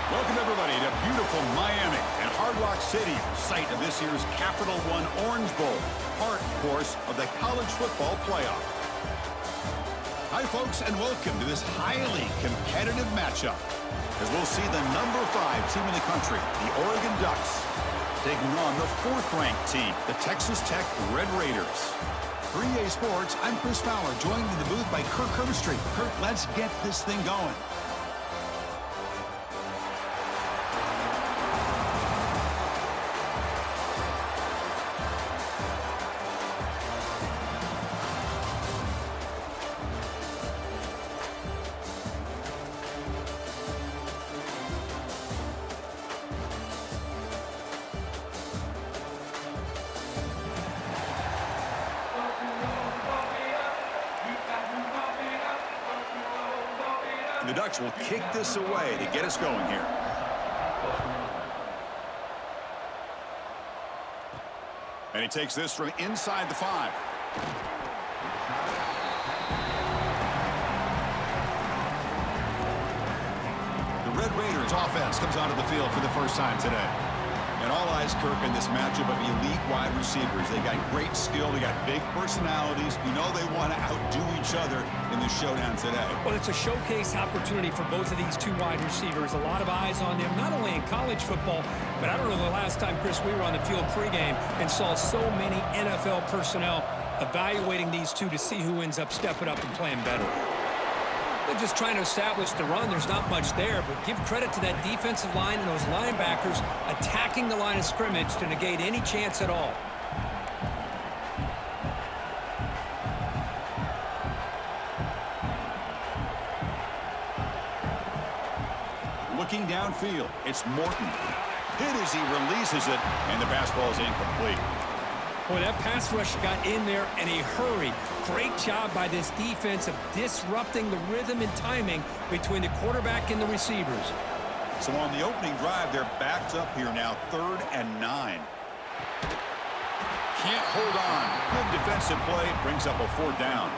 Welcome, everybody, to beautiful Miami and Hard Rock Stadium, site of this year's Capital One Orange Bowl, part, of course, of the college football playoff. Hi, folks, and welcome to this highly competitive matchup, as we'll see the number 5 team in the country, the Oregon Ducks, taking on the 4th-ranked team, the Texas Tech Red Raiders. For EA Sports, I'm Chris Fowler, joined in the booth by Kirk Herbstreit. Kirk, let's get this thing going. The Ducks will kick this away to get us going here. And he takes this from inside the 5. The Red Raiders offense comes onto the field for the first time today. And all eyes, Kirk, in this matchup of elite wide receivers. They got great skill. They got big personalities. You know they want to outdo each other in the showdown today. Well, it's a showcase opportunity for both of these two wide receivers. A lot of eyes on them, not only in college football, but I don't know the last time, Chris, we were on the field pregame and saw so many NFL personnel evaluating these two to see who ends up stepping up and playing better. They're just trying to establish the run. There's not much there, but give credit to that defensive line and those linebackers attacking the line of scrimmage to negate any chance at all. Looking downfield, it's Morton. Hit as he releases it, and the pass ball is incomplete. Boy, that pass rush got in there in a hurry. Great job by this defense of disrupting the rhythm and timing between the quarterback and the receivers. So on the opening drive, they're backed up here now, 3rd and 9. Can't hold on. Good defensive play, brings up a 4th down.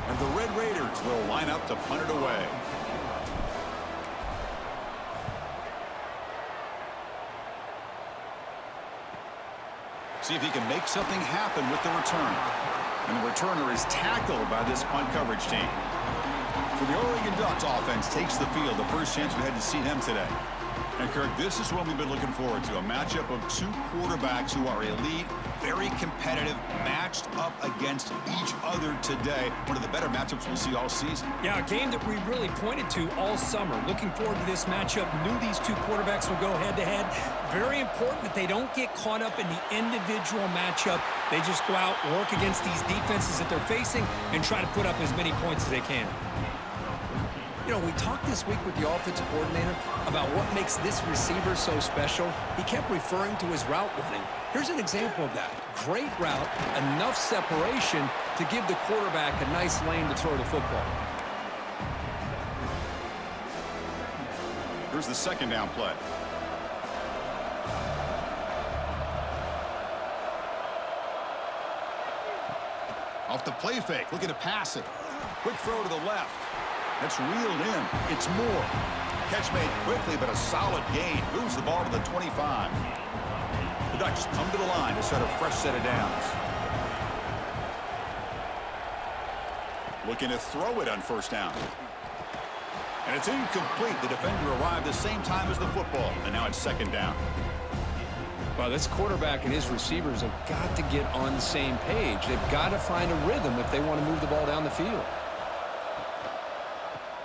And the Red Raiders will line up to punt it away. See if he can make something happen with the return. And the returner is tackled by this punt coverage team. So the Oregon Ducks offense takes the field. The first chance we had to see them today. And Kirk, this is what we've been looking forward to. A matchup of 2 quarterbacks who are elite, very competitive, matched up against each other today. One of the better matchups we'll see all season. Yeah, a game that we really pointed to all summer. Looking forward to this matchup. Knew these 2 quarterbacks would go head-to-head. Very important that they don't get caught up in the individual matchup. They just go out, work against these defenses that they're facing, and try to put up as many points as they can. You know, we talked this week with the offensive coordinator about what makes this receiver so special. He kept referring to his route running. Here's an example of that. Great route, enough separation to give the quarterback a nice lane to throw the football. Here's the 2nd down play. Off the play fake, looking to pass it. Quick throw to the left. That's reeled in. It's Moore. Catch made quickly, but a solid gain. Moves the ball to the 25. The Ducks come to the line to set a fresh set of downs. Looking to throw it on 1st down. And it's incomplete. The defender arrived the same time as the football, and now it's 2nd down. Well, this quarterback and his receivers have got to get on the same page. They've got to find a rhythm if they want to move the ball down the field.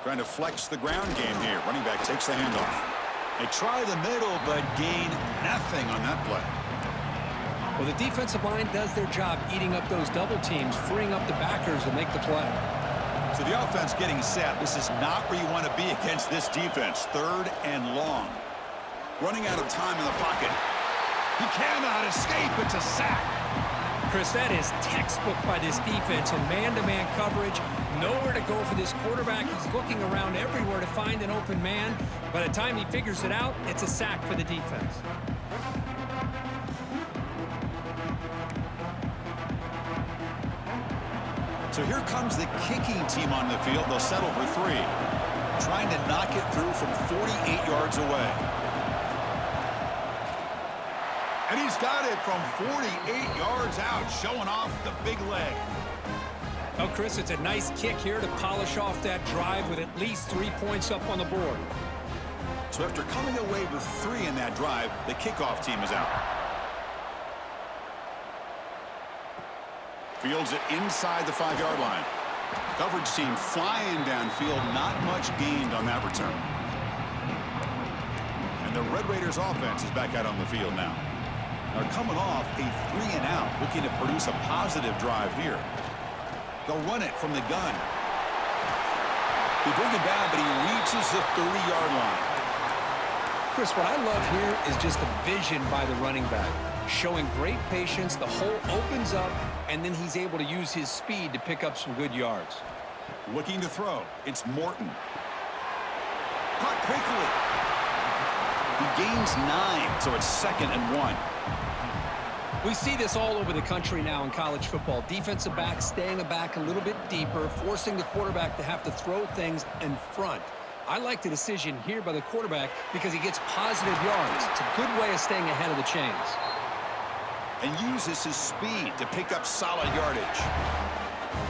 Trying to flex the ground game here. Running back takes the handoff. They try the middle, but gain nothing on that play. Well, the defensive line does their job eating up those double teams, freeing up the backers to make the play. So the offense getting set. This is not where you want to be against this defense. 3rd and long. Running out of time in the pocket. He cannot escape. It's a sack. Chris, that is textbook by this defense in man-to-man coverage. Nowhere to go for this quarterback. He's looking around everywhere to find an open man. By the time he figures it out, it's a sack for the defense. So here comes the kicking team on the field. They'll settle for 3. trying to knock it through from 48 yards away. And he's got it from 48 yards out, showing off the big leg. Oh, Chris, it's a nice kick here to polish off that drive with at least 3 points up on the board. So after coming away with 3 in that drive, the kickoff team is out. Fields it inside the 5-yard line. Coverage team flying downfield, not much gained on that return. And the Red Raiders offense is back out on the field now. They're coming off a 3-and-out, looking to produce a positive drive here. They'll run it from the gun. They bring it down, but he reaches the 30-yard line. Chris, what I love here is just the vision by the running back. Showing great patience, the hole opens up, and then he's able to use his speed to pick up some good yards. Looking to throw. It's Morton. Caught quickly. He gains 9, so it's 2nd and 1. We see this all over the country now in college football. Defensive backs staying back a little bit deeper, forcing the quarterback to have to throw things in front. I like the decision here by the quarterback because he gets positive yards. It's a good way of staying ahead of the chains. And uses his speed to pick up solid yardage.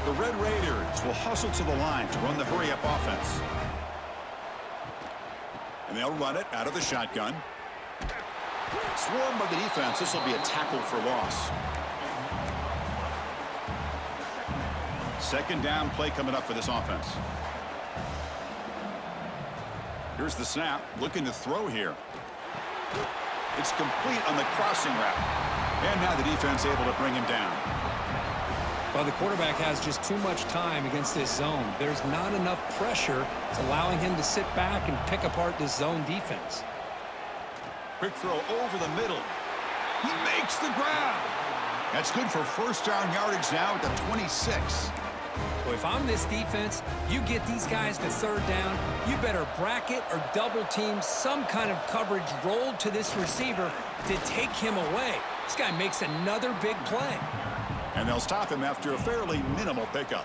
The Red Raiders will hustle to the line to run the hurry-up offense. And they'll run it out of the shotgun. Swarmed by the defense. This will be a tackle for loss. 2nd down play coming up for this offense. Here's the snap. Looking to throw here. It's complete on the crossing route. And now the defense able to bring him down. Well, the quarterback has just too much time against this zone. There's not enough pressure. It's allowing him to sit back and pick apart this zone defense. Quick throw over the middle. He makes the grab. That's good for 1st down yardage now at the 26. Well, if I'm this defense, you get these guys to 3rd down, you better bracket or double team some kind of coverage rolled to this receiver to take him away. This guy makes another big play. And they'll stop him after a fairly minimal pickup.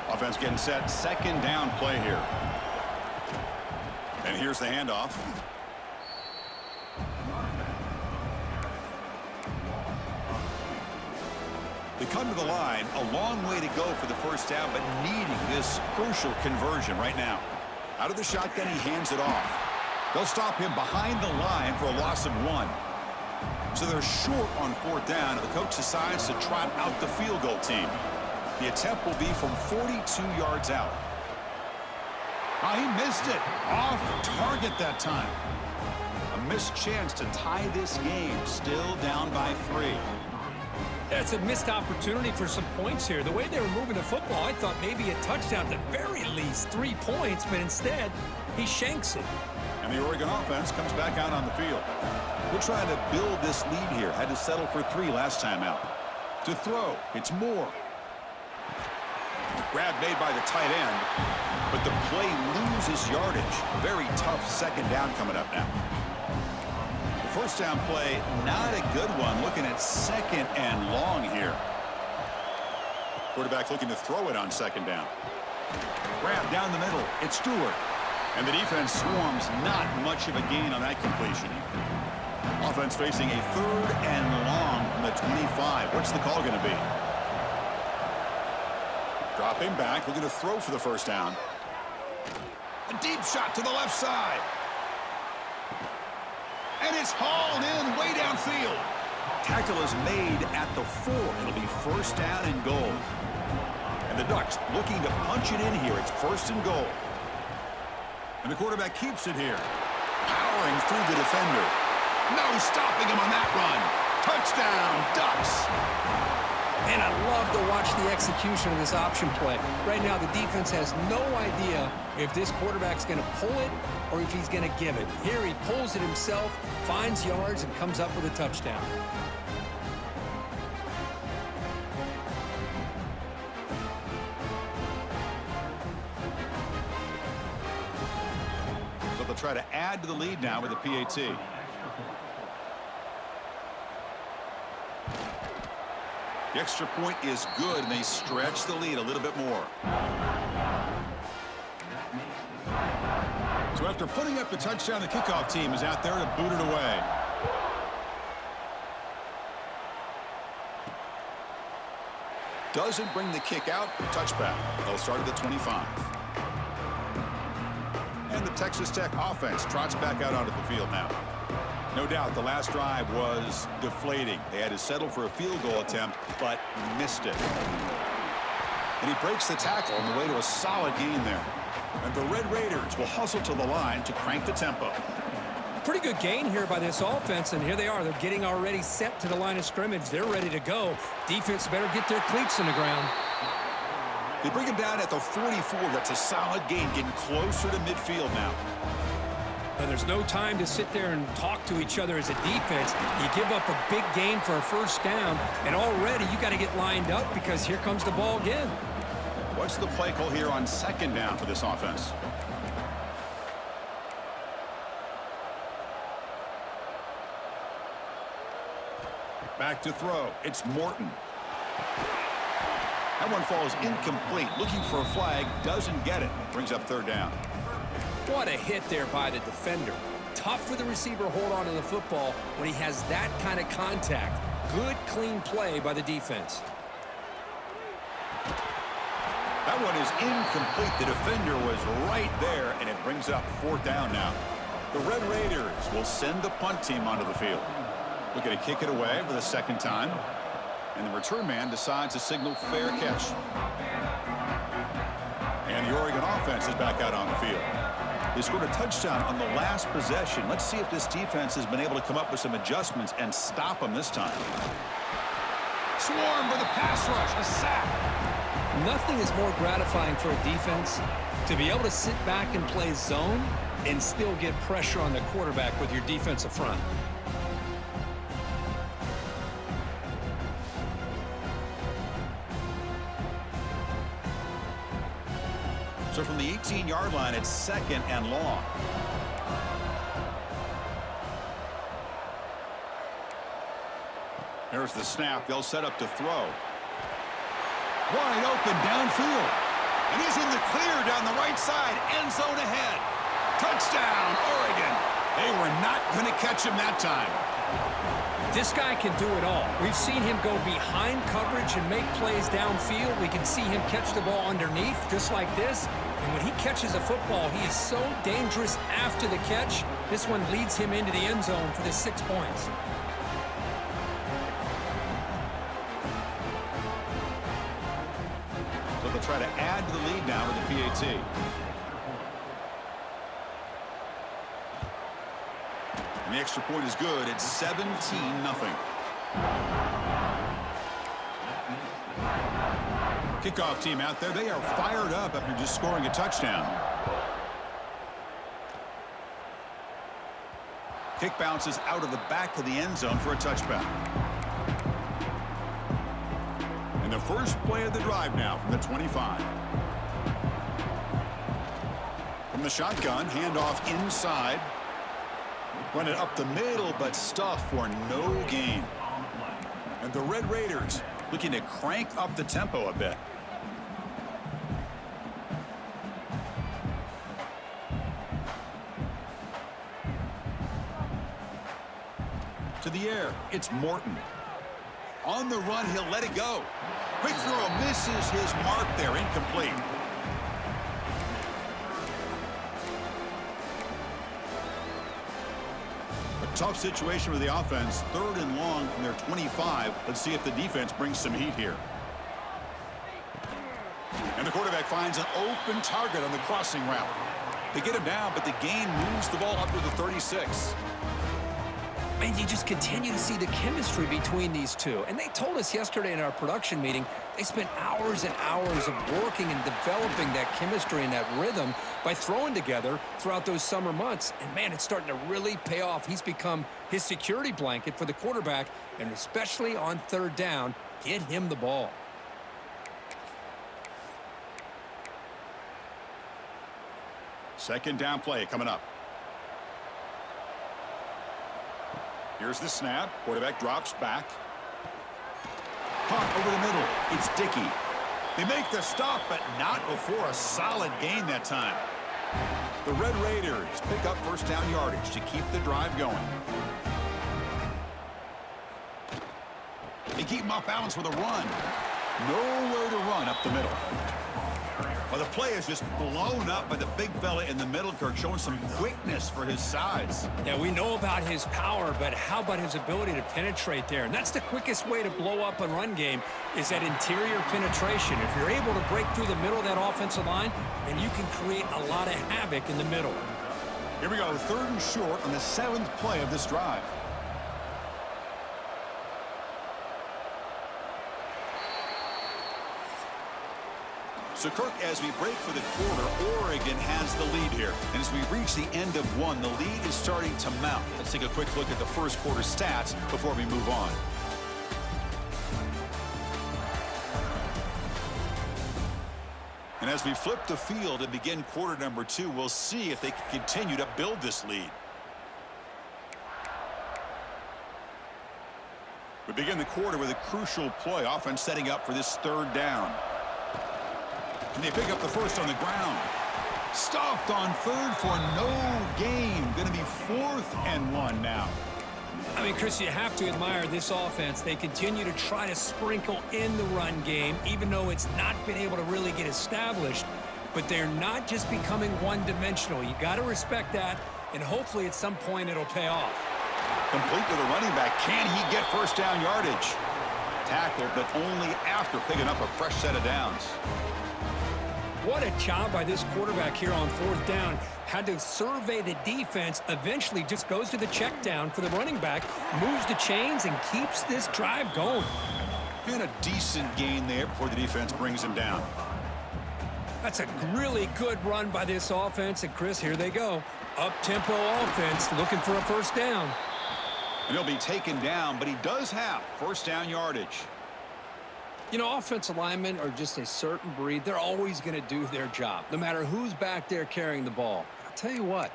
Offense getting set. 2nd down play here. And here's the handoff. They come to the line, a long way to go for the 1st down, but needing this crucial conversion right now. Out of the shotgun, he hands it off. They'll stop him behind the line for a loss of 1. So they're short on 4th down, and the coach decides to trot out the field goal team. The attempt will be from 42 yards out. Oh, he missed it. Off target that time. A missed chance to tie this game, still down by 3. That's a missed opportunity for some points here. The way they were moving the football, I thought maybe a touchdown, at the very least 3 points, but instead he shanks it. And the Oregon offense comes back out on the field. We're trying to build this lead here. Had to settle for 3 last time out. To throw, it's Moore. Grab made by the tight end, but the play loses yardage. Very tough 2nd down coming up now. The 1st down play, not a good one. Looking at 2nd and long here. Quarterback looking to throw it on 2nd down. Grab down the middle. It's Stewart. And the defense swarms. Not much of a gain on that completion. Offense facing a 3rd and long from the 25. What's the call going to be? Dropping back, looking to throw for the 1st down. A deep shot to the left side. And it's hauled in way downfield. Tackle is made at the 4. It'll be 1st down and goal. And the Ducks looking to punch it in here. It's 1st and goal. And the quarterback keeps it here. Powering through the defender. No stopping him on that run. Touchdown, Ducks. And I love to watch the execution of this option play. Right now, the defense has no idea if this quarterback's going to pull it or if he's going to give it. Here he pulls it himself, finds yards, and comes up with a touchdown. So they'll try to add to the lead now with a PAT. The extra point is good, and they stretch the lead a little bit more. So after putting up the touchdown, the kickoff team is out there to boot it away. Doesn't bring the kick out. Touchback. They'll start at the 25. And the Texas Tech offense trots back out onto the field now. No doubt the last drive was deflating. They had to settle for a field goal attempt, but missed it. And he breaks the tackle on the way to a solid gain there. And the Red Raiders will hustle to the line to crank the tempo. Pretty good gain here by this offense, and here they are. They're getting already set to the line of scrimmage. They're ready to go. Defense better get their cleats in the ground. They bring him down at the 44. That's a solid gain, getting closer to midfield now. Now, there's no time to sit there and talk to each other as a defense. You give up a big gain for a first down, and already you got to get lined up because here comes the ball again. What's the play call here on second down for this offense? Back to throw. It's Morton. That one falls incomplete. Looking for a flag. Doesn't get it. Brings up third down. What a hit there by the defender. Tough for the receiver to hold on to the football when he has that kind of contact. Good, clean play by the defense. That one is incomplete. The defender was right there, and it brings up fourth down now. The Red Raiders will send the punt team onto the field. Looking to kick it away for the second time. And the return man decides to signal fair catch. And the Oregon offense is back out on the field. They scored a touchdown on the last possession. Let's see if this defense has been able to come up with some adjustments and stop them this time. Swarmed with a pass rush, a sack. Nothing is more gratifying for a defense to be able to sit back and play zone and still get pressure on the quarterback with your defensive front. So from the 18-yard line, it's second and long. There's the snap. They'll set up to throw. Wide open downfield. And he's in the clear down the right side. End zone ahead. Touchdown, Oregon. They were not going to catch him that time. This guy can do it all. We've seen him go behind coverage and make plays downfield. We can see him catch the ball underneath just like this. And when he catches a football, he is so dangerous after the catch. This one leads him into the end zone for the 6 points. So they'll try to add to the lead now with the PAT. And the extra point is good. It's 17-0. Kickoff team out there. They are fired up after just scoring a touchdown. Kick bounces out of the back of the end zone for a touchback. And the first play of the drive now from the 25. From the shotgun, handoff inside. Run it up the middle, but stuffed for no gain. And the Red Raiders looking to crank up the tempo a bit. To the air, it's Morton. On the run, he'll let it go. Quick throw misses his mark there, incomplete. A tough situation for the offense. Third and long from their 25. Let's see if the defense brings some heat here. And the quarterback finds an open target on the crossing route. They get him down, but the gain moves the ball up to the 36. And you just continue to see the chemistry between these two. And they told us yesterday in our production meeting, they spent hours and hours of working and developing that chemistry and that rhythm by throwing together throughout those summer months. And, man, it's starting to really pay off. He's become his security blanket for the quarterback, and especially on third down, get him the ball. Second down play coming up. Here's the snap. Quarterback drops back. Caught over the middle. It's Dickey. They make the stop, but not before a solid gain that time. The Red Raiders pick up first down yardage to keep the drive going. They keep him off balance with a run. Nowhere to run up the middle. Well, the play is just blown up by the big fella in the middle, Kirk, showing some quickness for his size. Yeah, we know about his power, but how about his ability to penetrate there? And that's the quickest way to blow up a run game is that interior penetration. If you're able to break through the middle of that offensive line, then you can create a lot of havoc in the middle. Here we go, 3rd and short on the 7th play of this drive. So, Kirk, as we break for the quarter, Oregon has the lead here. And as we reach the end of one, the lead is starting to mount. Let's take a quick look at the first quarter stats before we move on. And as we flip the field and begin quarter number 2, we'll see if they can continue to build this lead. We begin the quarter with a crucial play, offense setting up for this 3rd down. And they pick up the first on the ground. Stuffed on 3rd for no gain. Going to be 4th and 1 now. I mean, Chris, you have to admire this offense. They continue to try to sprinkle in the run game, even though it's not been able to really get established. But they're not just becoming one-dimensional. You got to respect that, and hopefully at some point it'll pay off. Complete to the running back. Can he get first down yardage? Tackled, but only after picking up a fresh set of downs. What a job by this quarterback here on 4th down. Had to survey the defense, eventually just goes to the check down for the running back, moves the chains, and keeps this drive going. And a decent gain there before the defense brings him down. That's a really good run by this offense. And, Chris, here they go. Up-tempo offense looking for a first down. And he'll be taken down, but he does have first down yardage. You know, offensive linemen are just a certain breed. They're always going to do their job, no matter who's back there carrying the ball. I'll tell you what,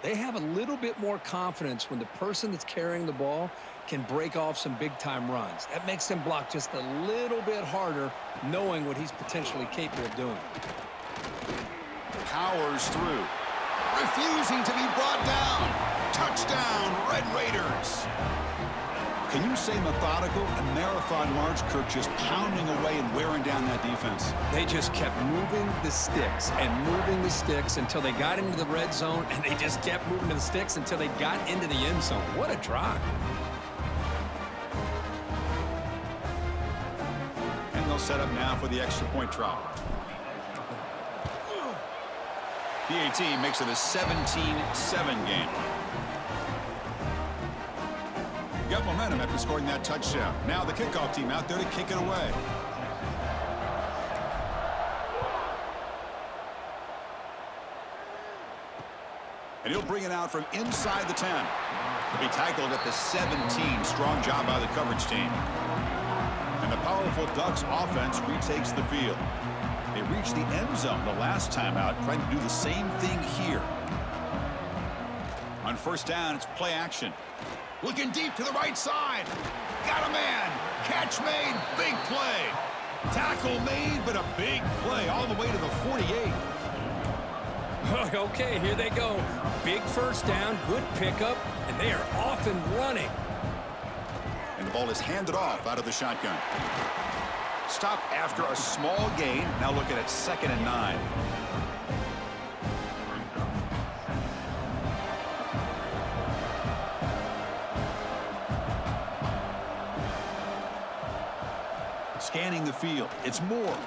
they have a little bit more confidence when the person that's carrying the ball can break off some big-time runs. That makes them block just a little bit harder, knowing what he's potentially capable of doing. Powers through. Refusing to be brought down. Touchdown, Red Raiders. Can you say methodical? A marathon march, Kirk, just pounding away and wearing down that defense. They just kept moving the sticks and moving the sticks until they got into the red zone, and they just kept moving the sticks until they got into the end zone. What a drive. And they'll set up now for the extra point try. PAT makes it a 17-7 game. Got momentum after scoring that touchdown. Now the kickoff team out there to kick it away. And he'll bring it out from inside the 10. He'll be tackled at the 17. Strong job by the coverage team. And the powerful Ducks offense retakes the field. They reached the end zone the last time out, trying to do the same thing here. On first down, it's play action. Looking deep to the right side. Got a man. Catch made. Big play. Tackle made, but a big play all the way to the 48. Okay, here they go. Big first down, good pickup, and they are off and running. And the ball is handed off out of the shotgun. Stop after a small gain. Now looking at 2nd and 9. Scanning the field. It's Moore.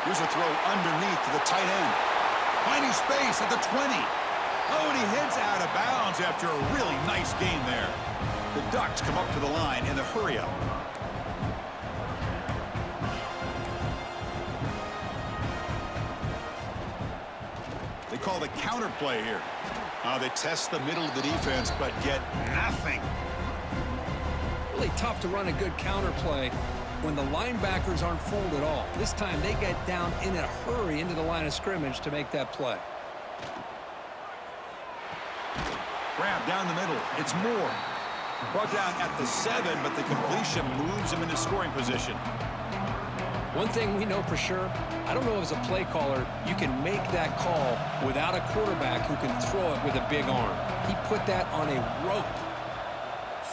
Here's a throw underneath to the tight end. Finding space at the 20. Oh, and he heads out of bounds after a really nice gain there. The Ducks come up to the line in the hurry-up. They call the counter play here. They test the middle of the defense, but get nothing. Really tough to run a good counter play when the linebackers aren't fooled at all. This time they get down in a hurry into the line of scrimmage to make that play. Grab down the middle. It's Moore. Brought down at the 7, but the completion moves him into scoring position. One thing we know for sure, I don't know as a play caller, you can make that call without a quarterback who can throw it with a big arm. He put that on a rope.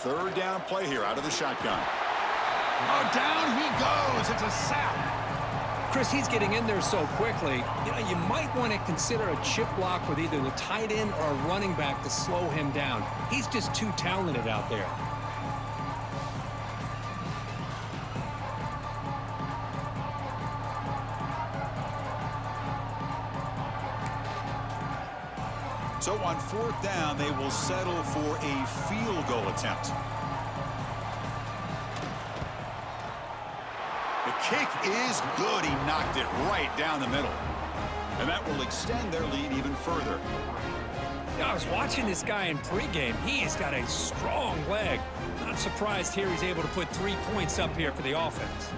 Third down play here out of the shotgun. Oh, down he goes. It's a sack. Chris, he's getting in there so quickly. You know, you might want to consider a chip block with either the tight end or a running back to slow him down. He's just too talented out there. So on fourth down, they will settle for a field goal attempt. The kick is good. He knocked it right down the middle. And that will extend their lead even further. I was watching this guy in pregame. He has got a strong leg. Not surprised here he's able to put 3 points up here for the offense.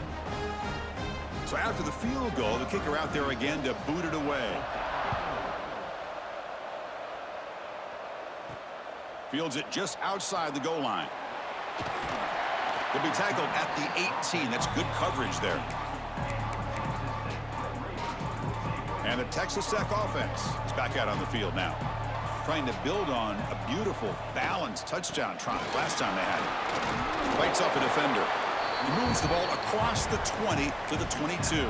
So after the field goal, the kicker out there again to boot it away. Fields it just outside the goal line. He'll be tackled at the 18. That's good coverage there. And the Texas Tech offense is back out on the field now, trying to build on a beautiful, balanced touchdown drive last time they had it. Fights off a defender. He moves the ball across the 20 to the 22.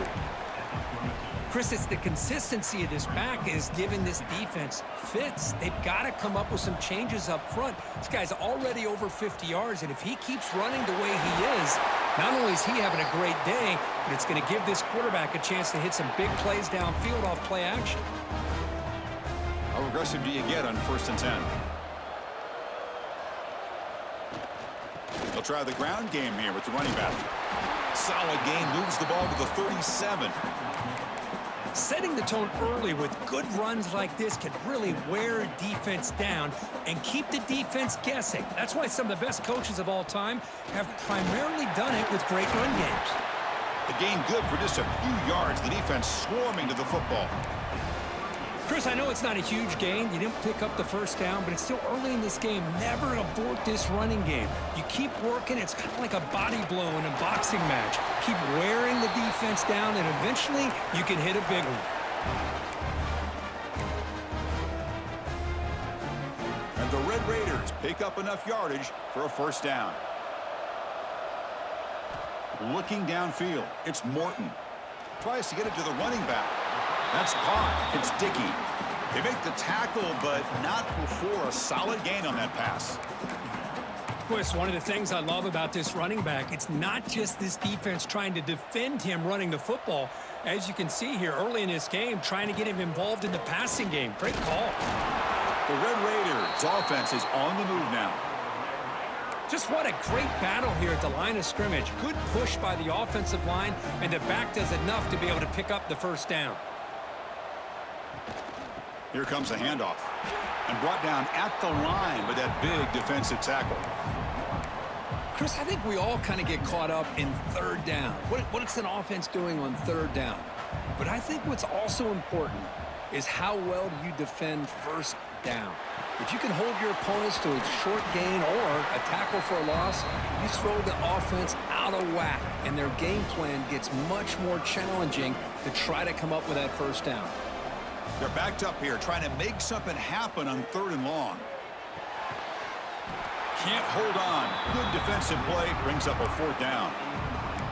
Chris, it's the consistency of this back is giving this defense fits. They've got to come up with some changes up front. This guy's already over 50 yards, and if he keeps running the way he is, not only is he having a great day, but it's going to give this quarterback a chance to hit some big plays downfield off play action. How aggressive do you get on 1st and 10? They'll try the ground game here with the running back. Solid gain, moves the ball to the 37. Setting the tone early with good runs like this can really wear defense down and keep the defense guessing. That's why some of the best coaches of all time have primarily done it with great run games. The gain good for just a few yards. The defense swarming to the football. Chris, I know it's not a huge gain. You didn't pick up the first down, but it's still early in this game. Never abort this running game. You keep working. It's kind of like a body blow in a boxing match. Keep wearing the defense down, and eventually you can hit a big one. And the Red Raiders pick up enough yardage for a first down. Looking downfield, it's Morton. Tries to get it to the running back. That's caught. It's Dickey. They make the tackle, but not before a solid gain on that pass. Chris, one of the things I love about this running back, it's not just this defense trying to defend him running the football. As you can see here early in this game, trying to get him involved in the passing game. Great call. The Red Raiders offense is on the move now. Just what a great battle here at the line of scrimmage. Good push by the offensive line, and the back does enough to be able to pick up the first down. Here comes a handoff. And brought down at the line with that big defensive tackle. Chris, I think we all kind of get caught up in third down. What's an offense doing on third down? But I think what's also important is how well you defend first down. If you can hold your opponents to a short gain or a tackle for a loss, you throw the offense out of whack, and their game plan gets much more challenging to try to come up with that first down. They're backed up here, trying to make something happen on 3rd and long. Can't hold on. Good defensive play, brings up a 4th down.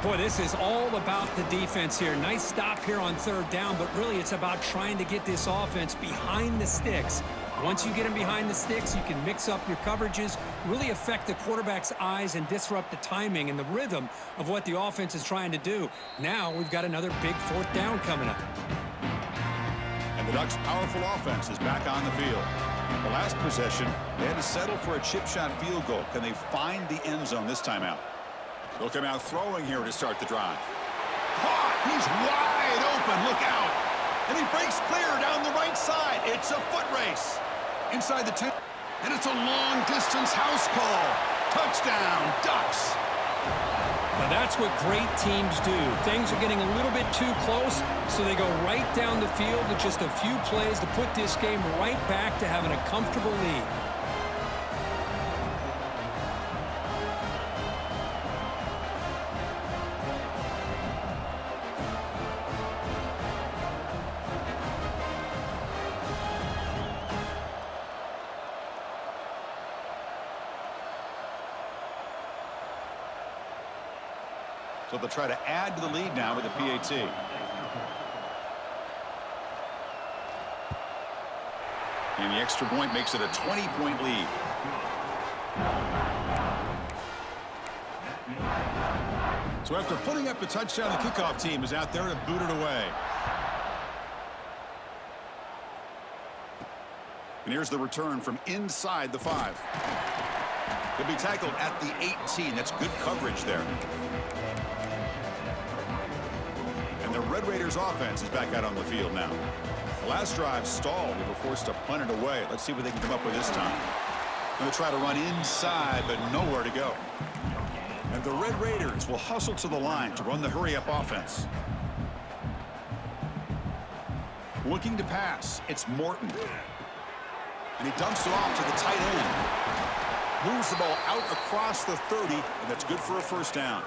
Boy, this is all about the defense here. Nice stop here on 3rd down, but really it's about trying to get this offense behind the sticks. Once you get them behind the sticks, you can mix up your coverages, really affect the quarterback's eyes and disrupt the timing and the rhythm of what the offense is trying to do. Now we've got another big 4th down coming up. And the Ducks' powerful offense is back on the field. The last possession, they had to settle for a chip shot field goal. Can they find the end zone this time out? They'll come out throwing here to start the drive. Caught! He's wide open. Look out! And he breaks clear down the right side. It's a foot race. Inside the 10. And it's a long-distance house call. Touchdown, Ducks! Now that's what great teams do. Things are getting a little bit too close, so they go right down the field with just a few plays to put this game right back to having a comfortable lead. So they'll try to add to the lead now with a PAT. And the extra point makes it a 20-point lead. So after putting up the touchdown, the kickoff team is out there to boot it away. And here's the return from inside the 5. He'll be tackled at the 18. That's good coverage there. And the Red Raiders offense is back out on the field now. The last drive stalled. They were forced to punt it away. Let's see what they can come up with this time. Going to try to run inside, but nowhere to go. And the Red Raiders will hustle to the line to run the hurry-up offense. Looking to pass. It's Morton. And he dumps it off to the tight end. Moves the ball out across the 30, and that's good for a first down.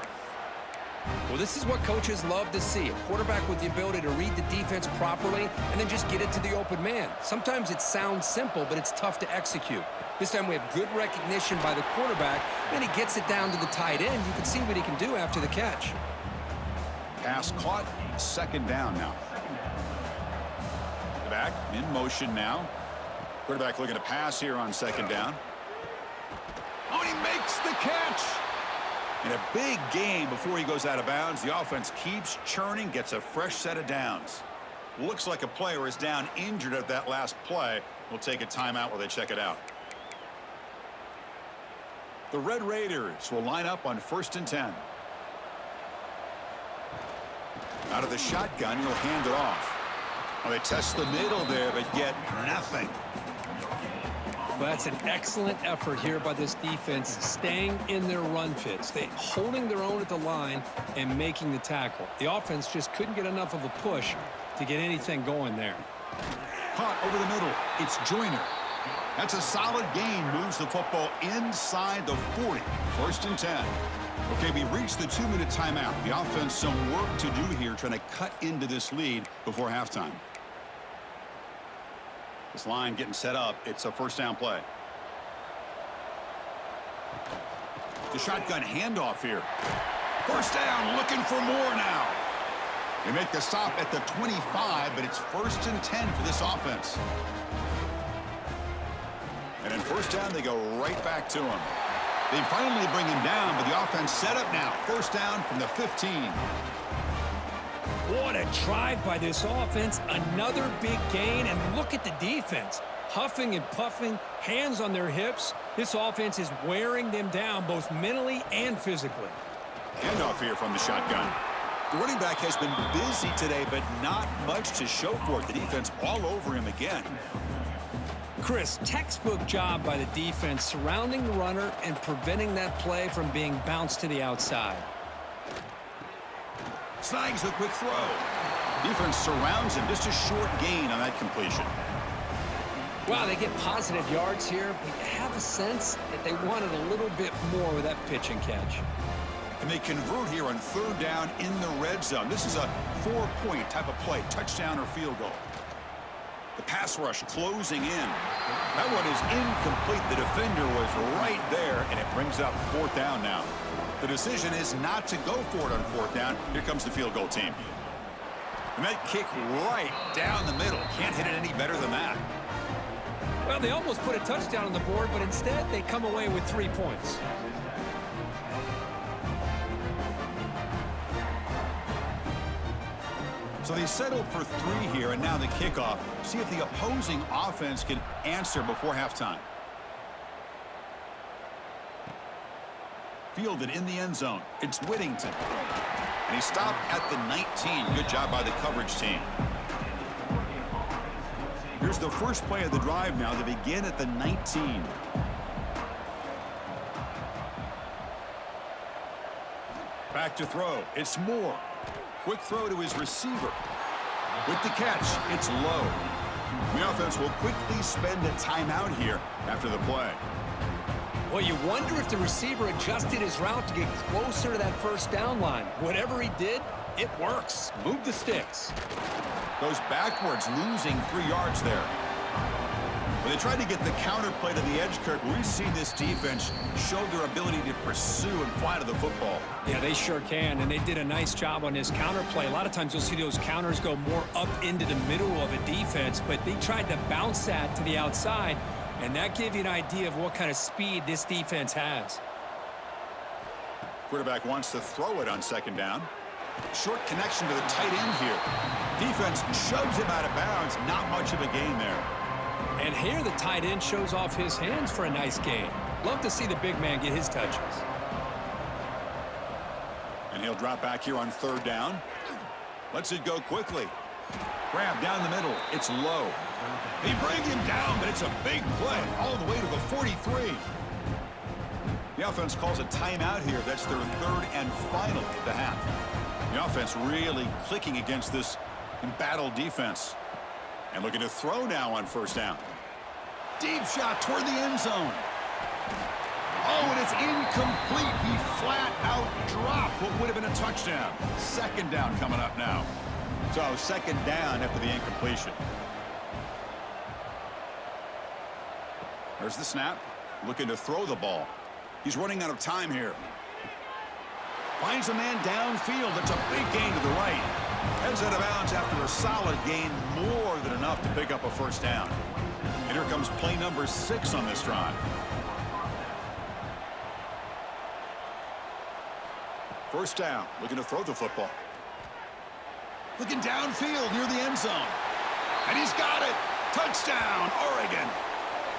Well, this is what coaches love to see. A quarterback with the ability to read the defense properly and then just get it to the open man. Sometimes it sounds simple, but it's tough to execute. This time we have good recognition by the quarterback, and he gets it down to the tight end. You can see what he can do after the catch. Pass caught, second down now. Back in motion now. Quarterback looking to pass here on second down. Oh, he makes the catch. In a big game before he goes out of bounds, the offense keeps churning, gets a fresh set of downs. Looks like a player is down injured at that last play. We'll take a timeout while they check it out. The Red Raiders will line up on 1st and 10. Out of the shotgun, he'll hand it off. Well, they test the middle there, but get nothing. Well, that's an excellent effort here by this defense, staying in their run fits. They holding their own at the line and making the tackle. The offense just couldn't get enough of a push to get anything going there. Caught over the middle. It's Joyner. That's a solid gain. Moves the football inside the 40. 1st and 10. Okay, we reached the 2-minute timeout. The offense some work to do here, trying to cut into this lead before halftime. This line getting set up. It's a first down play. The shotgun handoff here. First down, looking for more now. They make the stop at the 25, but it's 1st and 10 for this offense. And in first down, they go right back to him. They finally bring him down, but the offense set up now. First down from the 15. What a drive by this offense. Another big gain, and look at the defense. Huffing and puffing, hands on their hips. This offense is wearing them down both mentally and physically. Handoff here from the shotgun. The running back has been busy today, but not much to show for it. The defense all over him again. Chris, textbook job by the defense surrounding the runner and preventing that play from being bounced to the outside. Snags a quick throw. Defense surrounds him. Just a short gain on that completion. Wow, they get positive yards here, but you have a sense that they wanted a little bit more with that pitch and catch. And they convert here on 3rd down in the red zone. This is a 4-point type of play, touchdown or field goal. The pass rush closing in. That one is incomplete. The defender was right there, and it brings up 4th down now. The decision is not to go for it on 4th down. Here comes the field goal team. And that kick right down the middle. Can't hit it any better than that. Well, they almost put a touchdown on the board, but instead they come away with 3 points. So they settled for 3 here, and now the kickoff. See if the opposing offense can answer before halftime. Fielded in the end zone. It's Whittington. And he stopped at the 19. Good job by the coverage team. Here's the first play of the drive now. They begin at the 19. Back to throw. It's Moore. Quick throw to his receiver. With the catch, it's low. The offense will quickly spend a timeout here after the play. Well, you wonder if the receiver adjusted his route to get closer to that first down line. Whatever he did, it works. Move the sticks. Goes backwards, losing 3 yards there. When they tried to get the counter play to the edge, Kirk, we've seen this defense show their ability to pursue and fly to the football. Yeah, they sure can, and they did a nice job on this counter play. A lot of times you'll see those counters go more up into the middle of a defense, but they tried to bounce that to the outside, and that gave you an idea of what kind of speed this defense has. Quarterback wants to throw it on second down. Short connection to the tight end here. Defense shoves him out of bounds. Not much of a gain there. And here the tight end shows off his hands for a nice gain. Love to see the big man get his touches. And he'll drop back here on third down. Lets it go quickly. Grab down the middle. It's low. They bring him down, but it's a big play all the way to the 43. The offense calls a timeout here. That's their third and final of the half. The offense really clicking against this embattled defense. And looking to throw now on first down. Deep shot toward the end zone. Oh, and it's incomplete. He flat out dropped what would have been a touchdown. Second down coming up now. So second down after the incompletion. There's the snap. Looking to throw the ball. He's running out of time here. Finds a man downfield. That's a big gain to the right. Heads out of bounds after a solid gain, more than enough to pick up a first down. And here comes play number 6 on this drive. First down, looking to throw the football. Looking downfield near the end zone. And he's got it. Touchdown, Oregon.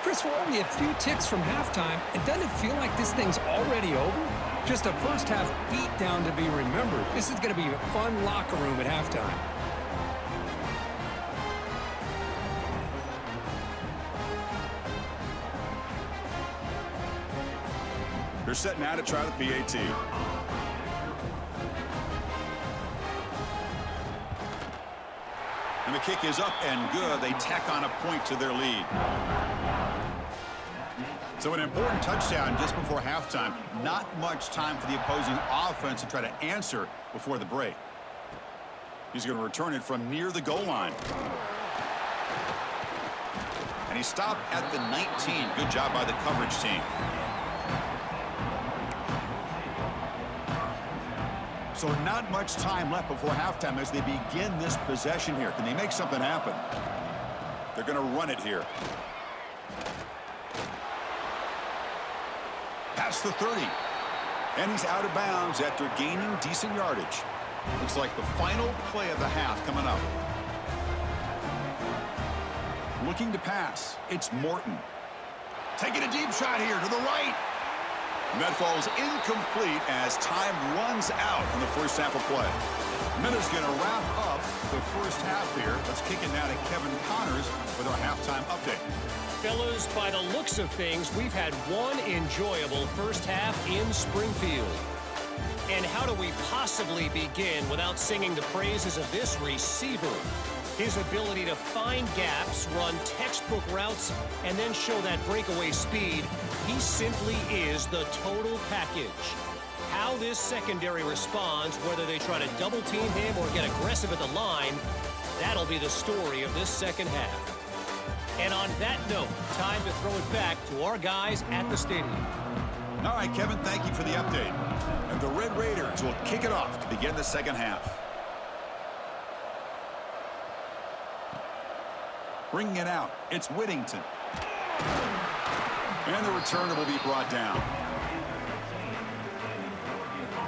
Chris, we're only a few ticks from halftime. And doesn't it feel like this thing's already over? Just a first half beatdown to be remembered. This is going to be a fun locker room at halftime. They're set now to try the PAT. And the kick is up and good. They tack on a point to their lead. So an important touchdown just before halftime. Not much time for the opposing offense to try to answer before the break. He's going to return it from near the goal line. And he stopped at the 19. Good job by the coverage team. So not much time left before halftime as they begin this possession here. Can they make something happen? They're going to run it here. Past the 30. And he's out of bounds after gaining decent yardage. Looks like the final play of the half coming up. Looking to pass. It's Morton. Taking a deep shot here to the right. And that falls incomplete as time runs out in the first half of play. Minutes going to wrap up the first half here. Let's kick it now to Kevin Connors with our halftime update. Fellas, by the looks of things, we've had one enjoyable first half in Springfield. And how do we possibly begin without singing the praises of this receiver? His ability to find gaps, run textbook routes, and then show that breakaway speed. He simply is the total package. How this secondary responds, whether they try to double team him or get aggressive at the line, that'll be the story of this second half. And on that note, time to throw it back to our guys at the stadium. All right, Kevin, thank you for the update. And the Red Raiders will kick it off to begin the second half. Bringing it out, it's Whittington. And the returner will be brought down.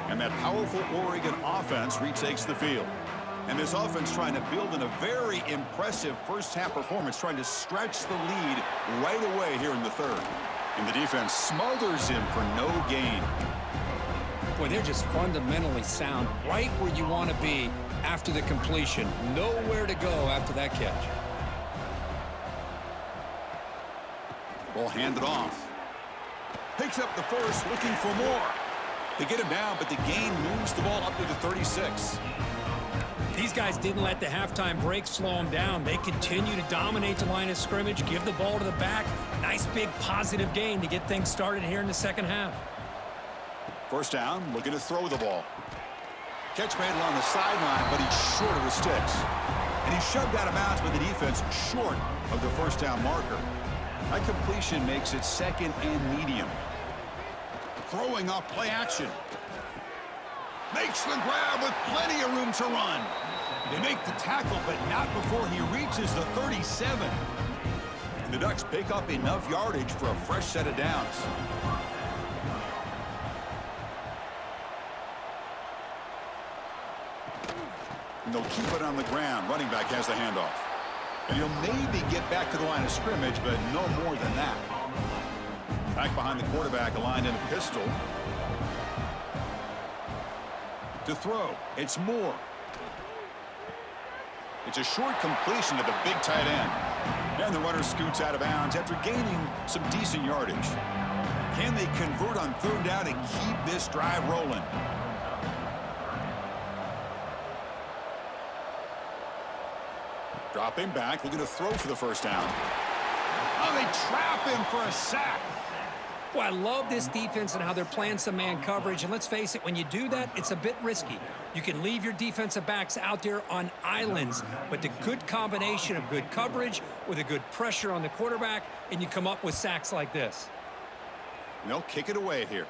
And that powerful Oregon offense retakes the field. And this offense trying to build in a very impressive first half performance, trying to stretch the lead right away here in the third. And the defense smothers him for no gain. Boy, they're just fundamentally sound, right where you want to be after the completion. Nowhere to go after that catch. Ball handed off. Picks up the first, looking for more. They get him down, but the gain moves the ball up to the 36. These guys didn't let the halftime break slow them down. They continue to dominate the line of scrimmage, give the ball to the back. Nice big positive gain to get things started here in the second half. First down, looking to throw the ball. Catch made along the sideline, but he's short of the sticks. And he's shoved out of bounds by the defense, short of the first down marker. That completion makes it second and medium. Throwing off play action. Makes the grab with plenty of room to run. They make the tackle, but not before he reaches the 37. And the Ducks pick up enough yardage for a fresh set of downs. And they'll keep it on the ground. Running back has the handoff. And he'll maybe get back to the line of scrimmage, but no more than that. Back behind the quarterback, aligned in a pistol. To throw, it's Moore. It's a short completion to the big tight end. And the runner scoots out of bounds after gaining some decent yardage. Can they convert on third down and keep this drive rolling? Dropping back, looking to throw for the first down. Oh, they trap him for a sack. Well, I love this defense and how they're playing some man coverage. And let's face it, when you do that, it's a bit risky. You can leave your defensive backs out there on islands, but the good combination of good coverage with a good pressure on the quarterback, and you come up with sacks like this. And they'll kick it away here.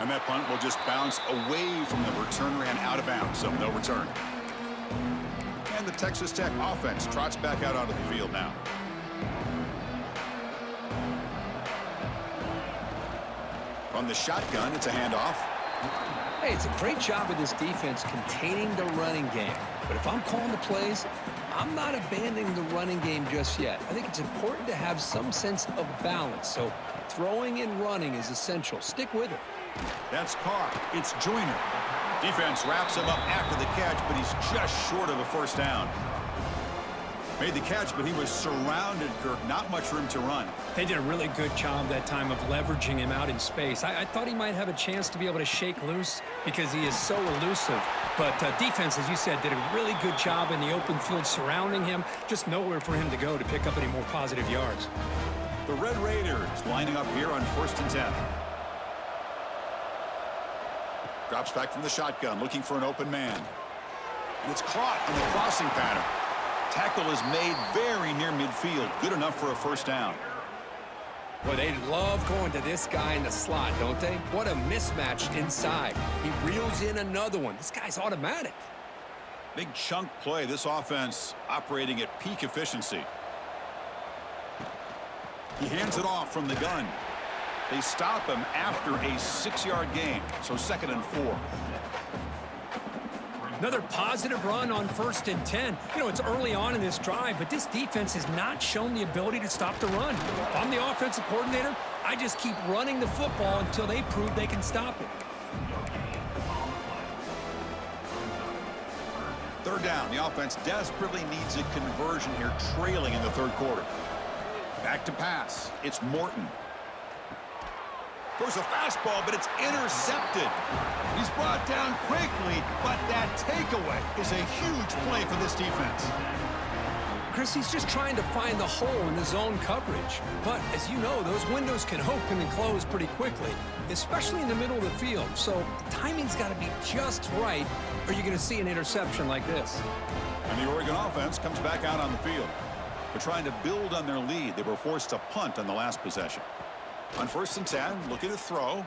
And that punt will just bounce away from the returner and out of bounds, so no return. And the Texas Tech offense trots back out onto the field now. On the shotgun, it's a handoff. Hey, it's a great job of this defense containing the running game. But if I'm calling the plays, I'm not abandoning the running game just yet. I think it's important to have some sense of balance. So throwing and running is essential. Stick with it. That's Carr. It's Joyner. Defense wraps him up after the catch, but he's just short of a first down. Made the catch, but he was surrounded, Kirk. Not much room to run. They did a really good job that time of leveraging him out in space. I thought he might have a chance to be able to shake loose because he is so elusive. But defense, as you said, did a really good job in the open field surrounding him. Just nowhere for him to go to pick up any more positive yards. The Red Raiders lining up here on 1st and 10. Drops back from the shotgun, looking for an open man. And it's caught in the crossing pattern. Tackle is made very near midfield. Good enough for a first down. Well, they love going to this guy in the slot, don't they? What a mismatch inside. He reels in another one. This guy's automatic. Big chunk play. This offense operating at peak efficiency. He hands it off from the gun. They stop him after a 6-yard gain. So 2nd and 4. Another positive run on 1st and 10. You know, it's early on in this drive, but this defense has not shown the ability to stop the run. If I'm the offensive coordinator, I just keep running the football until they prove they can stop it. Third down. The offense desperately needs a conversion here, trailing in the 3rd quarter. Back to pass. It's Morton. Throws a fastball, but it's intercepted. He's brought down quickly, but that takeaway is a huge play for this defense. Chris, he's just trying to find the hole in the zone coverage. But as you know, those windows can open and close pretty quickly, especially in the middle of the field. So the timing's got to be just right, or you're going to see an interception like this. And the Oregon offense comes back out on the field. They're trying to build on their lead. They were forced to punt on the last possession. On 1st and 10, looking to throw.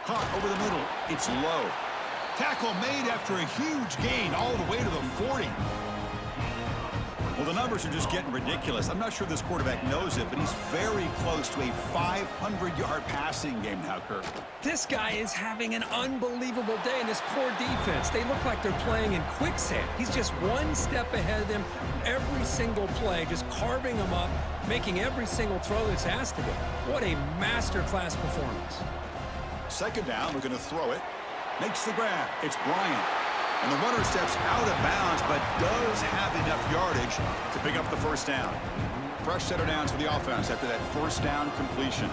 Caught over the middle. It's low. Tackle made after a huge gain all the way to the 40. Well, the numbers are just getting ridiculous. I'm not sure this quarterback knows it, but he's very close to a 500-yard passing game now, Kirk. This guy is having an unbelievable day in this poor defense. They look like they're playing in quicksand. He's just one step ahead of them every single play, just carving them up, making every single throw that's asked of him. What a masterclass performance. 2nd down, looking to throw it. Makes the grab. It's Bryant. And the runner steps out of bounds, but does have enough yardage to pick up the first down. Fresh set of downs for the offense after that first down completion.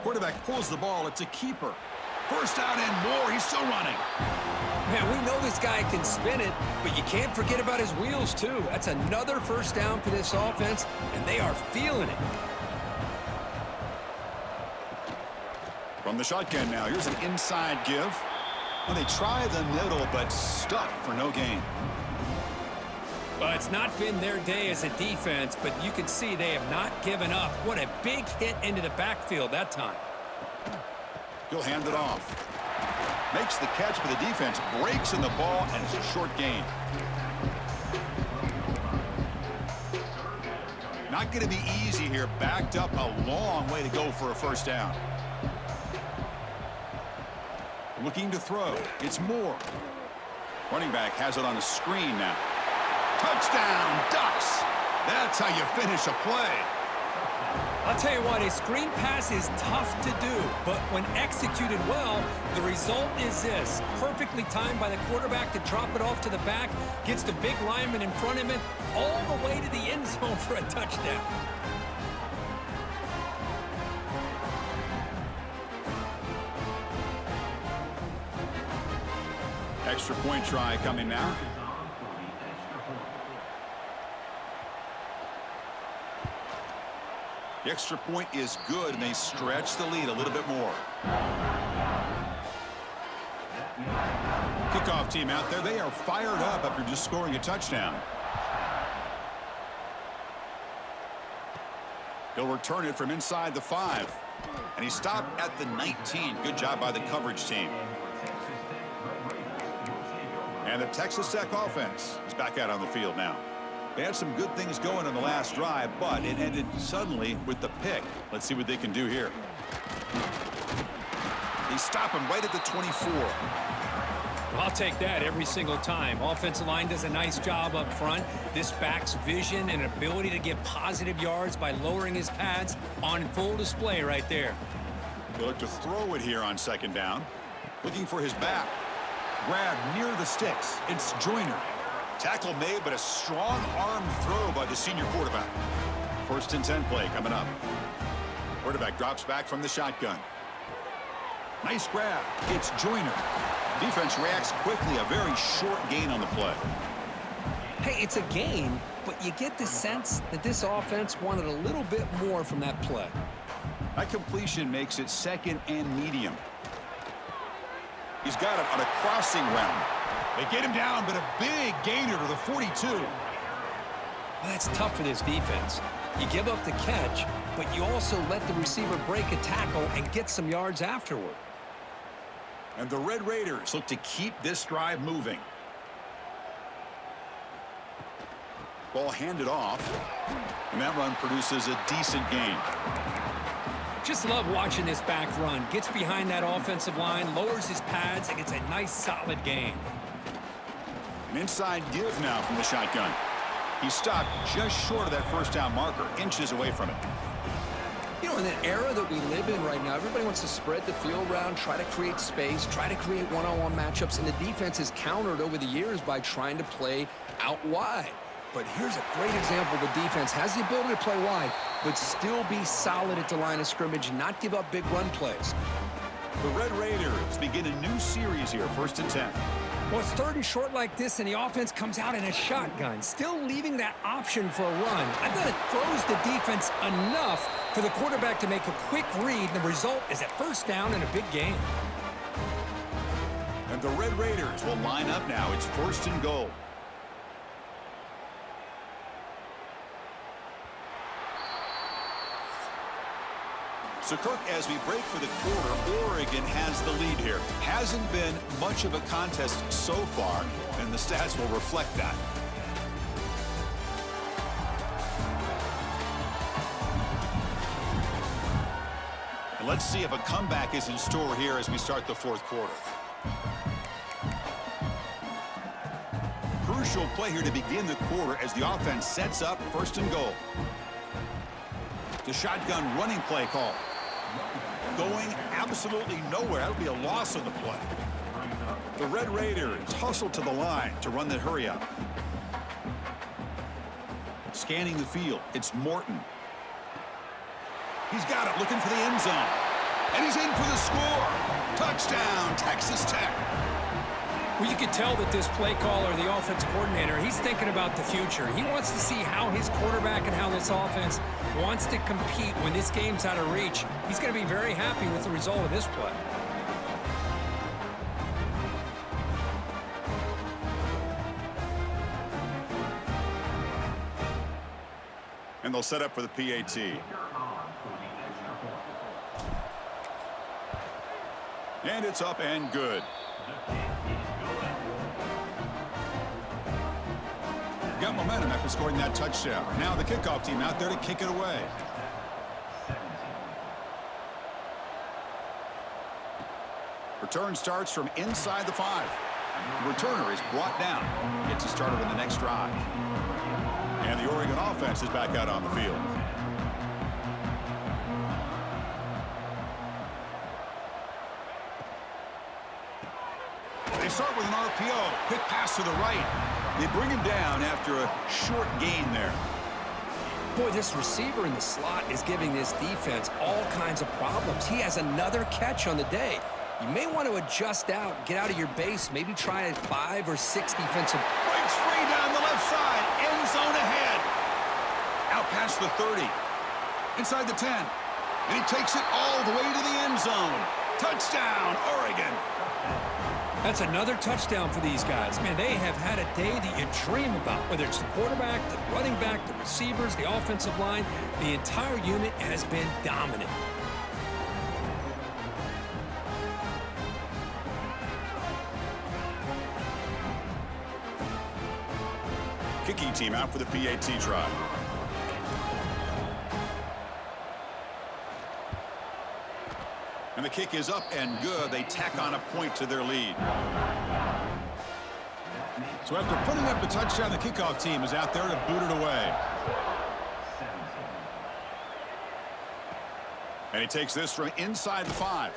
Quarterback pulls the ball. It's a keeper. First down and more. He's still running. Man, we know this guy can spin it, but you can't forget about his wheels, too. That's another first down for this offense, and they are feeling it. From the shotgun now, here's an inside give. Well, they try the middle, but stuffed for no gain. Well, it's not been their day as a defense, but you can see they have not given up. What a big hit into the backfield that time. He'll hand it off. Makes the catch, but the defense breaks in the ball, and it's a short gain. Not going to be easy here. Backed up a long way to go for a first down. Looking to throw. It's Moore. Running back has it on the screen now. Touchdown, Ducks. That's how you finish a play. I'll tell you what, a screen pass is tough to do, but when executed well, the result is this. Perfectly timed by the quarterback to drop it off to the back, gets the big lineman in front of him, all the way to the end zone for a touchdown. Extra point try coming now. The extra point is good, and they stretch the lead a little bit more. Kickoff team out there. They are fired up after just scoring a touchdown. He'll return it from inside the 5. And he stopped at the 19. Good job by the coverage team. And the Texas Tech offense is back out on the field now. They had some good things going on the last drive, but it ended suddenly with the pick. Let's see what they can do here. They stop him right at the 24. Well, I'll take that every single time. Offensive line does a nice job up front. This back's vision and ability to get positive yards by lowering his pads on full display right there. They look to throw it here on second down. Looking for his back. Grab near the sticks. It's Joyner. Tackle made, but a strong arm throw by the senior quarterback. 1st and 10 play coming up. Quarterback drops back from the shotgun. Nice grab. It's Joyner. Defense reacts quickly. A very short gain on the play. Hey, it's a gain, but you get the sense that this offense wanted a little bit more from that play. That completion makes it 2nd and medium. He's got it on a crossing route. They get him down, but a big gainer to the 42. Well, that's tough for this defense. You give up the catch, but you also let the receiver break a tackle and get some yards afterward. And the Red Raiders look to keep this drive moving. Ball handed off, and that run produces a decent gain. Just love watching this back run. Gets behind that offensive line, lowers his pads, and gets a nice solid gain. An inside give now from the shotgun. He stopped just short of that first down marker, inches away from it. You know, in that era that we live in right now, everybody wants to spread the field around, try to create space, try to create one-on-one matchups, and the defense has countered over the years by trying to play out wide. But here's a great example. The defense has the ability to play wide, but still be solid at the line of scrimmage, not give up big run plays. The Red Raiders begin a new series here, 1st and 10. Well, it's 3rd and short like this, and the offense comes out in a shotgun, still leaving that option for a run. I thought it throws the defense enough for the quarterback to make a quick read, and the result is a first down and a big gain. And the Red Raiders will line up now. It's 1st and goal. So, Kirk, as we break for the quarter, Oregon has the lead here. Hasn't been much of a contest so far, and the stats will reflect that. And let's see if a comeback is in store here as we start the 4th quarter. Crucial play here to begin the quarter as the offense sets up 1st and goal. The shotgun running play call. Going absolutely nowhere. That'll be a loss on the play. The Red Raiders hustle to the line to run the hurry up. Scanning the field, it's Morton. He's got it, looking for the end zone. And he's in for the score. Touchdown, Texas Tech. Well, you could tell that this play caller, the offensive coordinator, he's thinking about the future. He wants to see how his quarterback and how this offense wants to compete when this game's out of reach. He's going to be very happy with the result of this play. they'll set up for the PAT. And it's up and good. Got momentum after scoring that touchdown. Now the kickoff team out there to kick it away. Return starts from inside the 5. The returner is brought down. Gets it started in the next drive. And the Oregon offense is back out on the field. They start with an RPO. Quick pass to the right. They bring him down after a short gain there. Boy, this receiver in the slot is giving this defense all kinds of problems. He has another catch on the day. You may want to adjust out, get out of your base, maybe try a 5 or 6 defensive. Breaks free down the left side. End zone ahead. Out past the 30. Inside the 10. And he takes it all the way to the end zone. Touchdown, Oregon. That's another touchdown for these guys. Man, they have had a day that you dream about, whether it's the quarterback, the running back, the receivers, the offensive line. The entire unit has been dominant. Kicking team out for the PAT try. And the kick is up and good. They tack on a point to their lead. So after putting up the touchdown, the kickoff team is out there to boot it away. And he takes this from inside the 5.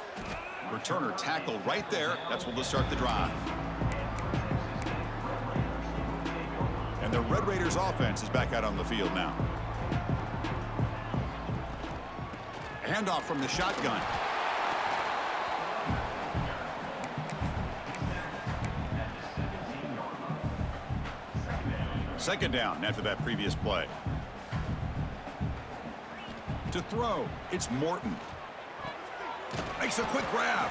Returner tackled right there. That's what will start the drive. And the Red Raiders offense is back out on the field now. A handoff from the shotgun. Second down after that previous play. To throw, it's Morton. Makes a quick grab.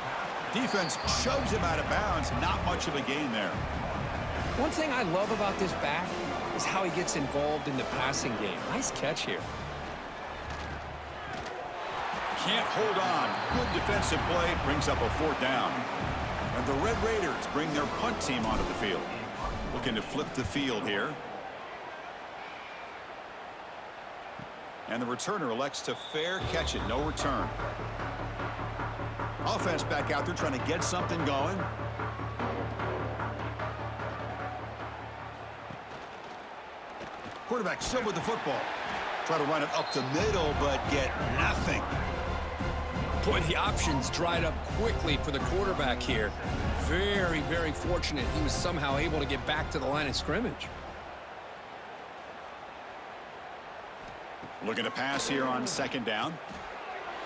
Defense shoves him out of bounds. Not much of a gain there. One thing I love about this back is how he gets involved in the passing game. Nice catch here. Can't hold on. Good defensive play brings up a 4th down. And the Red Raiders bring their punt team onto the field. Looking to flip the field here. And the returner elects to fair catch it. No return. Offense back out there trying to get something going. Quarterback still with the football. Try to run it up the middle, but get nothing. Boy, the options dried up quickly for the quarterback here. Very, very fortunate he was somehow able to get back to the line of scrimmage. Looking to pass here on 2nd down.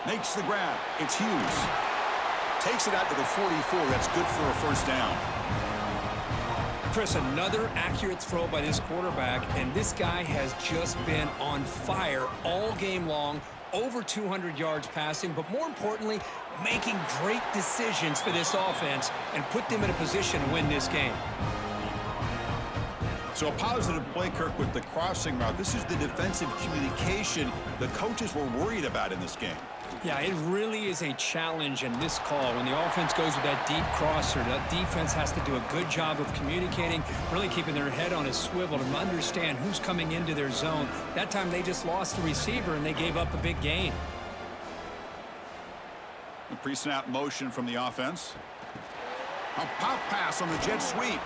Makes the grab. It's Hughes. Takes it out to the 44. That's good for a 1st down. Chris, another accurate throw by this quarterback, and this guy has just been on fire all game long. Over 200 yards passing, but more importantly, making great decisions for this offense and put them in a position to win this game. So a positive play, Kirk, with the crossing route. This is the defensive communication the coaches were worried about in this game. Yeah, it really is a challenge in this call. When the offense goes with that deep crosser, that defense has to do a good job of communicating, really keeping their head on a swivel to understand who's coming into their zone. That time they just lost the receiver and they gave up a big gain. A pre-snap motion from the offense. A pop pass on the jet sweep.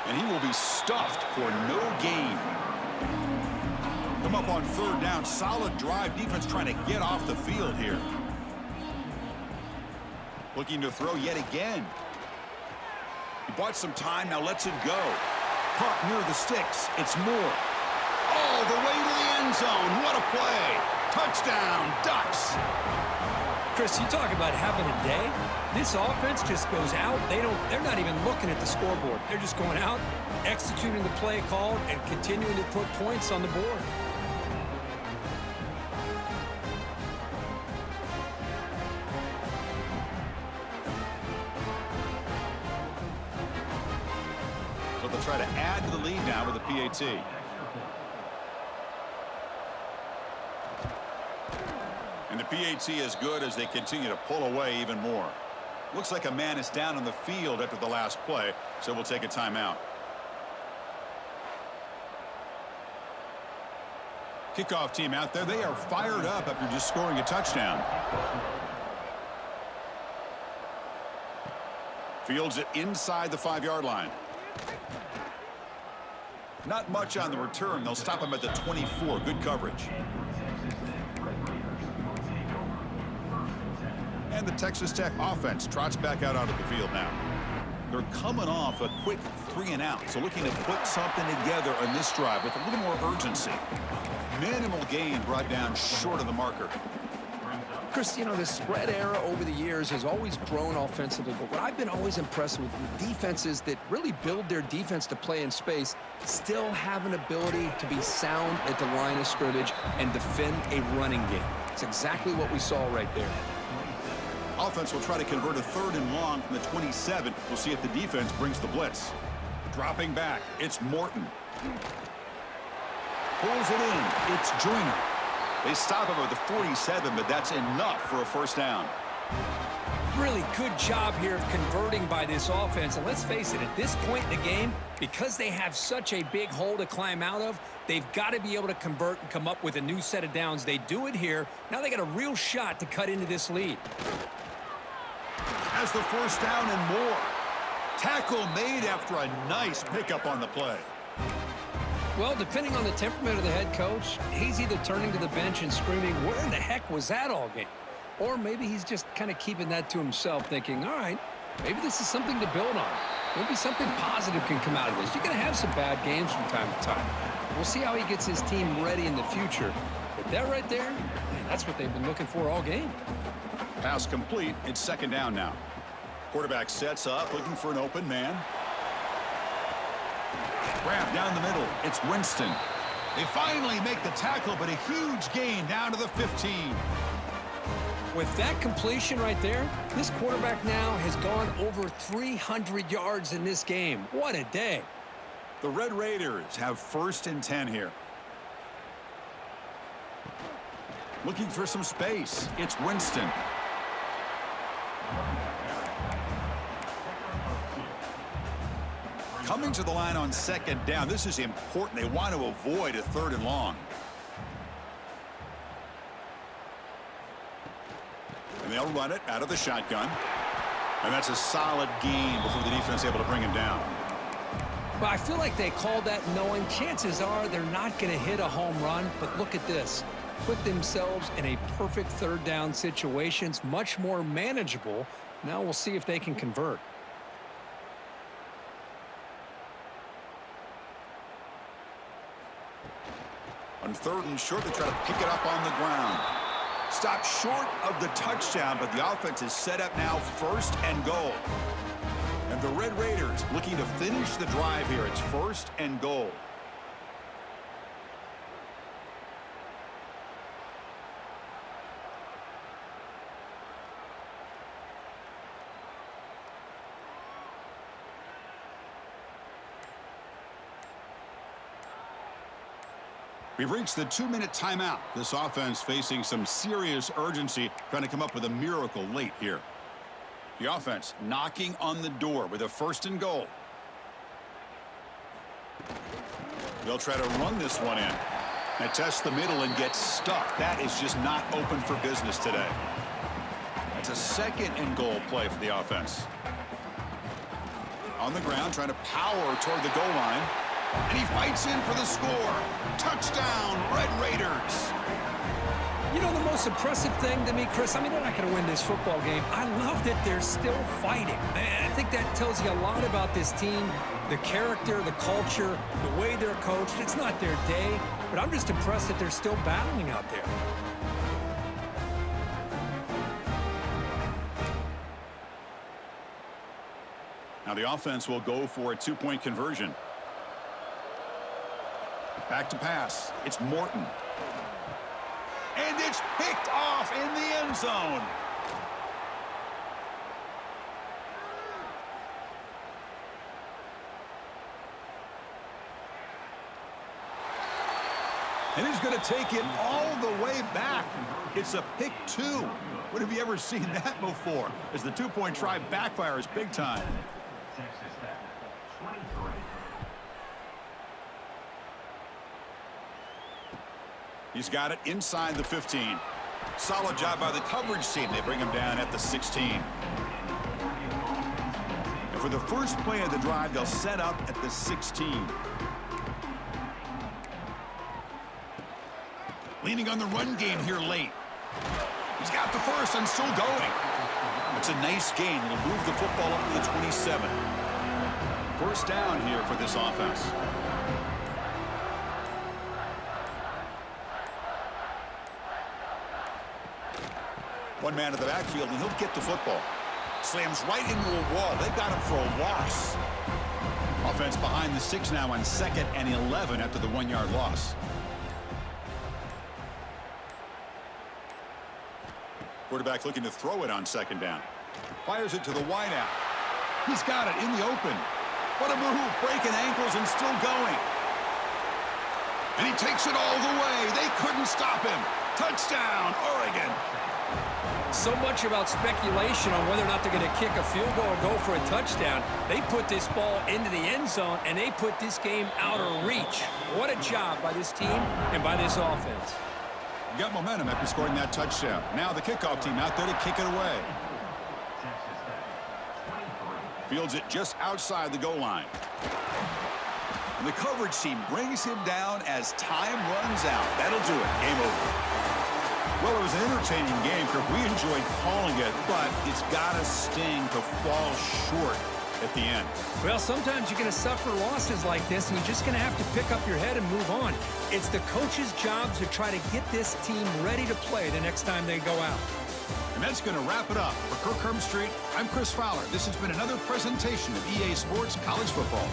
And he will be stuffed for no gain. Come up on 3rd down. Solid drive. Defense trying to get off the field here. Looking to throw yet again. He bought some time. Now lets it go. Caught near the sticks. It's Moore. All the way to the end zone. What a play. Touchdown, Ducks. Chris, you talk about having a day. This offense just goes out. They're not even looking at the scoreboard. They're just going out, executing the play called, and continuing to put points on the board. So they'll try to add to the lead now with the PAT. And the PAT is good as they continue to pull away even more. Looks like a man is down on the field after the last play, so we'll take a timeout. Kickoff team out there. They are fired up after just scoring a touchdown. Fields it inside the 5-yard line. Not much on the return. They'll stop him at the 24. Good coverage. And the Texas Tech offense trots back out onto the field now. They're coming off a quick 3-and-out, so looking to put something together on this drive with a little more urgency. Minimal gain brought down short of the marker. Chris, you know, the spread era over the years has always grown offensively, but what I've been always impressed with defenses that really build their defense to play in space still have an ability to be sound at the line of scrimmage and defend a running game. It's exactly what we saw right there. Offense will try to convert a 3rd and long from the 27. We'll see if the defense brings the blitz. Dropping back, it's Morton. Pulls it in, it's Joyner. They stop him at the 47, but that's enough for a first down. Really good job here of converting by this offense. And let's face it, at this point in the game, because they have such a big hole to climb out of, they've got to be able to convert and come up with a new set of downs. They do it here. Now they got a real shot to cut into this lead. Has the first down and more. Tackle made after a nice pickup on the play. Well, depending on the temperament of the head coach, he's either turning to the bench and screaming, where in the heck was that all game? Or maybe he's just kind of keeping that to himself, thinking, all right, maybe this is something to build on. Maybe something positive can come out of this. You're going to have some bad games from time to time. We'll see how he gets his team ready in the future. But that right there, man, that's what they've been looking for all game. Pass complete. It's 2nd down now. Quarterback sets up, looking for an open man. Grab down the middle. It's Winston. They finally make the tackle, but a huge gain down to the 15. With that completion right there, this quarterback now has gone over 300 yards in this game. What a day. The Red Raiders have 1st and 10 here. Looking for some space. It's Winston. Coming to the line on 2nd down. This is important. They want to avoid a 3rd and long. And they'll run it out of the shotgun. And that's a solid gain before the defense is able to bring him down. Well, I feel like they called that knowing chances are they're not going to hit a home run. But look at this. Put themselves in a perfect 3rd down situation. It's much more manageable. Now we'll see if they can convert. On 3rd and short, they try to pick it up on the ground. Stop short of the touchdown, but the offense is set up now 1st and goal. And the Red Raiders looking to finish the drive here. It's 1st and goal. We've reached the 2-minute timeout. This offense facing some serious urgency, trying to come up with a miracle late here. The offense knocking on the door with a 1st and goal. They'll try to run this one in. They test the middle and get stuck. That is just not open for business today. That's a 2nd and goal play for the offense. On the ground, trying to power toward the goal line. And he fights in for the score. Touchdown, Red Raiders. You know, the most impressive thing to me, Chris, I mean, they're not going to win this football game. I love that they're still fighting. And I think that tells you a lot about this team, the character, the culture, the way they're coached. It's not their day, but I'm just impressed that they're still battling out there. Now the offense will go for a 2-point conversion. Back to pass. It's Morton. And it's picked off in the end zone. And he's going to take it all the way back. It's a pick 2. When have you ever seen that before? As the two-point try backfires big time. He's got it inside the 15. Solid job by the coverage team. They bring him down at the 16. And for the first play of the drive, they'll set up at the 16. Leaning on the run game here late. He's got the first and still going. It's a nice gain. It'll move the football up to the 27. First down here for this offense. One man to the backfield, and he'll get the football. Slams right into a wall. They got him for a loss. Offense behind the 6 now on 2nd and 11 after the 1-yard loss. Quarterback looking to throw it on 2nd down. Fires it to the wideout. He's got it in the open. What a move, breaking ankles and still going. And he takes it all the way. They couldn't stop him. Touchdown, Oregon. So much about speculation on whether or not they're going to kick a field goal or go for a touchdown. They put this ball into the end zone, and they put this game out of reach. What a job by this team and by this offense. You got momentum after scoring that touchdown. Now the kickoff team out there to kick it away. Fields it just outside the goal line. And the coverage team brings him down as time runs out. That'll do it. Game over. Well, it was an entertaining game, Kirk. We enjoyed calling it, but it's got to sting to fall short at the end. Well, sometimes you're going to suffer losses like this, and you're just going to have to pick up your head and move on. It's the coach's job to try to get this team ready to play the next time they go out. And that's going to wrap it up. For Kirk Street, I'm Chris Fowler. This has been another presentation of EA Sports College Football.